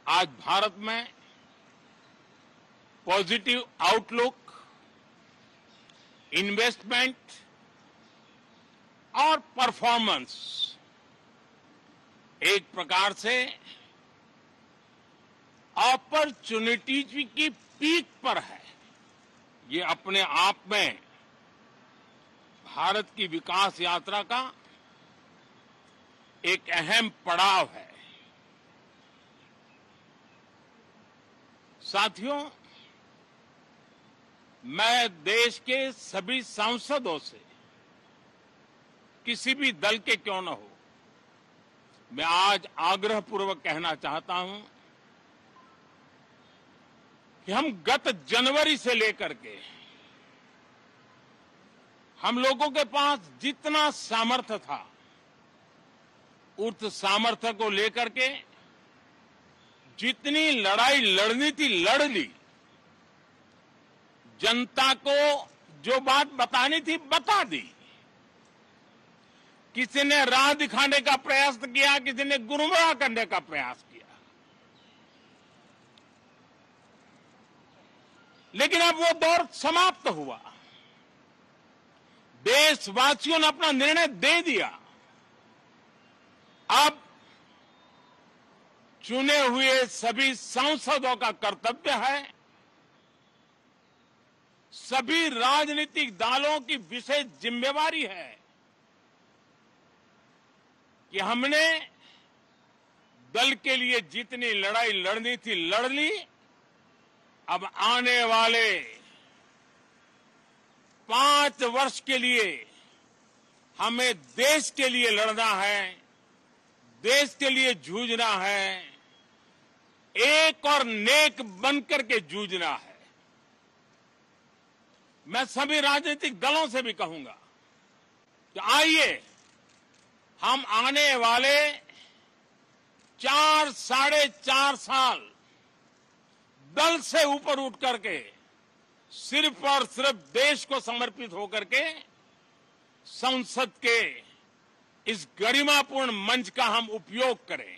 आज भारत में positive outlook, investment और परफॉर्मेंस एक प्रकार से अपॉर्चुनिटीज की पीक पर है। ये अपने आप में भारत की विकास यात्रा का एक अहम पड़ाव है। साथियों, मैं देश के सभी सांसदों से, किसी भी दल के क्यों न हो, मैं आज आग्रहपूर्वक कहना चाहता हूं कि हम गत जनवरी से लेकर के हम लोगों के पास जितना सामर्थ्य था, उस सामर्थ्य को लेकर के जितनी लड़ाई लड़नी थी लड़ ली। जनता को जो बात बतानी थी बता दी। किसी ने राह दिखाने का प्रयास किया, किसी ने गुमराह करने का प्रयास किया, लेकिन अब वो दौर समाप्त हुआ। देशवासियों ने अपना निर्णय दे दिया। अब चुने हुए सभी सांसदों का कर्तव्य है, सभी राजनीतिक दलों की विशेष जिम्मेवारी है कि हमने दल के लिए जितनी लड़ाई लड़नी थी लड़ ली। अब आने वाले 5 वर्ष के लिए हमें देश के लिए लड़ना है, देश के लिए जूझना है, एक और नेक बनकर के जूझना है। मैं सभी राजनीतिक दलों से भी कहूंगा कि आइए हम आने वाले 4 साढ़े 4 साल दल से ऊपर उठ करके सिर्फ और सिर्फ देश को समर्पित होकर के संसद के इस गरिमापूर्ण मंच का हम उपयोग करें।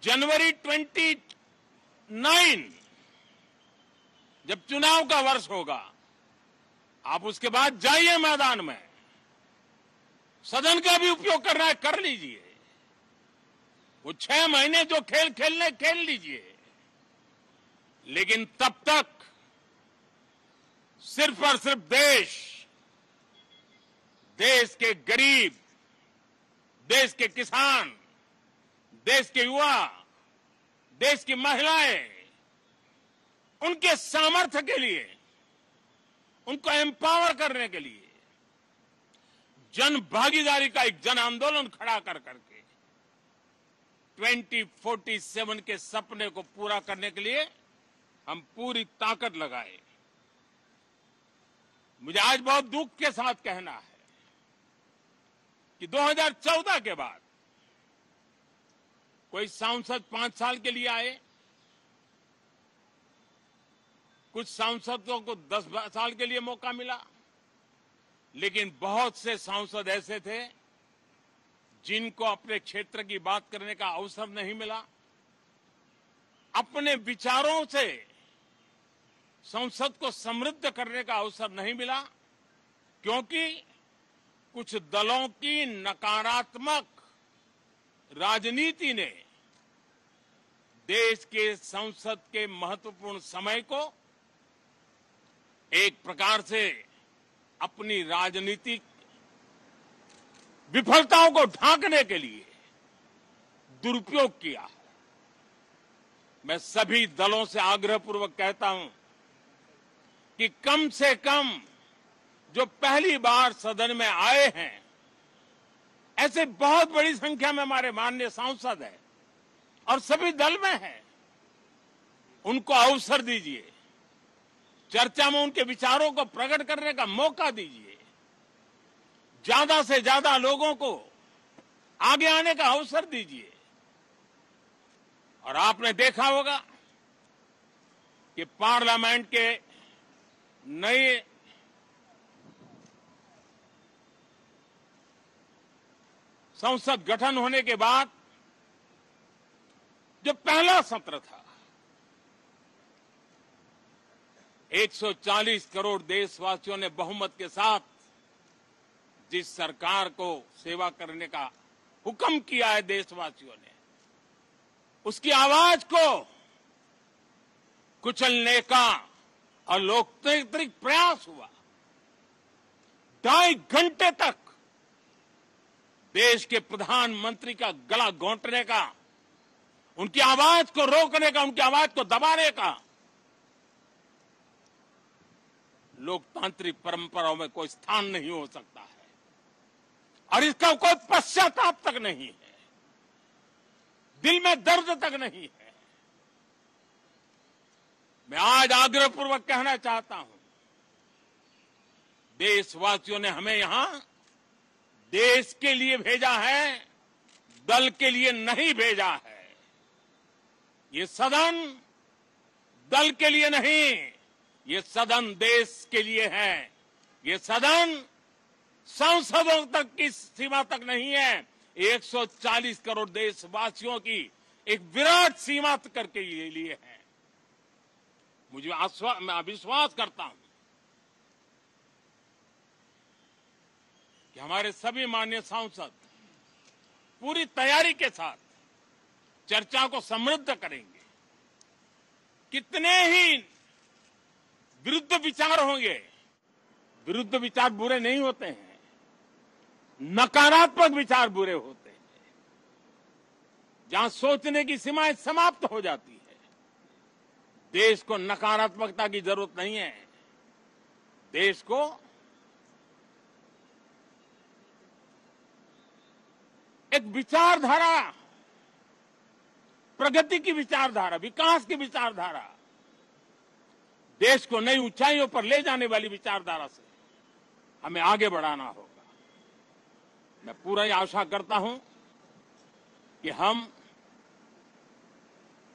जनवरी 29 जब चुनाव का वर्ष होगा, आप उसके बाद जाइए मैदान में, सदन का भी उपयोग करना है कर लीजिए। वो 6 महीने जो खेल खेलने खेल लीजिए, लेकिन तब तक सिर्फ और सिर्फ देश के गरीब, देश के किसान, देश के युवा, देश की महिलाएं, उनके सामर्थ्य के लिए, उनको एम्पावर करने के लिए जन भागीदारी का एक जन आंदोलन खड़ा कर करके 2047 के सपने को पूरा करने के लिए हम पूरी ताकत लगाए। मुझे आज बहुत दुख के साथ कहना है कि 2014 के बाद कोई सांसद 5 साल के लिए आए, कुछ सांसदों को 10 साल के लिए मौका मिला, लेकिन बहुत से सांसद ऐसे थे जिनको अपने क्षेत्र की बात करने का अवसर नहीं मिला, अपने विचारों से संसद को समृद्ध करने का अवसर नहीं मिला, क्योंकि कुछ दलों की नकारात्मक राजनीति ने देश के संसद के महत्वपूर्ण समय को एक प्रकार से अपनी राजनीतिक विफलताओं को ढांकने के लिए दुरुपयोग किया है। मैं सभी दलों से आग्रहपूर्वक कहता हूं कि कम से कम जो पहली बार सदन में आए हैं, ऐसे बहुत बड़ी संख्या में हमारे माननीय सांसद हैं और सभी दल में हैं, उनको अवसर दीजिए, चर्चा में उनके विचारों को प्रकट करने का मौका दीजिए, ज्यादा से ज्यादा लोगों को आगे आने का अवसर दीजिए। और आपने देखा होगा कि पार्लियामेंट के नए संसद गठन होने के बाद जो पहला सत्र था, 140 करोड़ देशवासियों ने बहुमत के साथ जिस सरकार को सेवा करने का हुक्म किया है देशवासियों ने, उसकी आवाज को कुचलने का अलोकतांत्रिक प्रयास हुआ। 2.5 घंटे तक देश के प्रधानमंत्री का गला घोंटने का, उनकी आवाज को रोकने का, उनकी आवाज को दबाने का लोकतांत्रिक परंपराओं में कोई स्थान नहीं हो सकता है और इसका कोई पश्चाताप तक नहीं है, दिल में दर्द तक नहीं है। मैं आज आग्रहपूर्वक कहना चाहता हूं, देशवासियों ने हमें यहां देश के लिए भेजा है, दल के लिए नहीं भेजा है। ये सदन दल के लिए नहीं, ये सदन देश के लिए है। ये सदन सांसदों तक की सीमा तक नहीं है, 140 करोड़ देशवासियों की एक विराट सीमा करके ये लिए है। मैं विश्वास करता हूं कि हमारे सभी माननीय सांसद पूरी तैयारी के साथ चर्चा को समृद्ध करेंगे। कितने ही विरुद्ध विचार होंगे, विरुद्ध विचार बुरे नहीं होते हैं, नकारात्मक विचार बुरे होते हैं। जहां सोचने की सीमाएं समाप्त हो जाती है, देश को नकारात्मकता की जरूरत नहीं है। देश को एक विचारधारा, प्रगति की विचारधारा, विकास की विचारधारा, देश को नई ऊंचाइयों पर ले जाने वाली विचारधारा से हमें आगे बढ़ाना होगा। मैं पूरा ही आशा करता हूं कि हम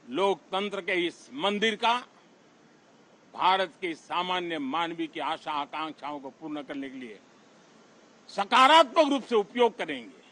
लोकतंत्र के इस मंदिर का भारत के सामान्य मानवीय की आशा आकांक्षाओं को पूर्ण करने के लिए सकारात्मक रूप से उपयोग करेंगे।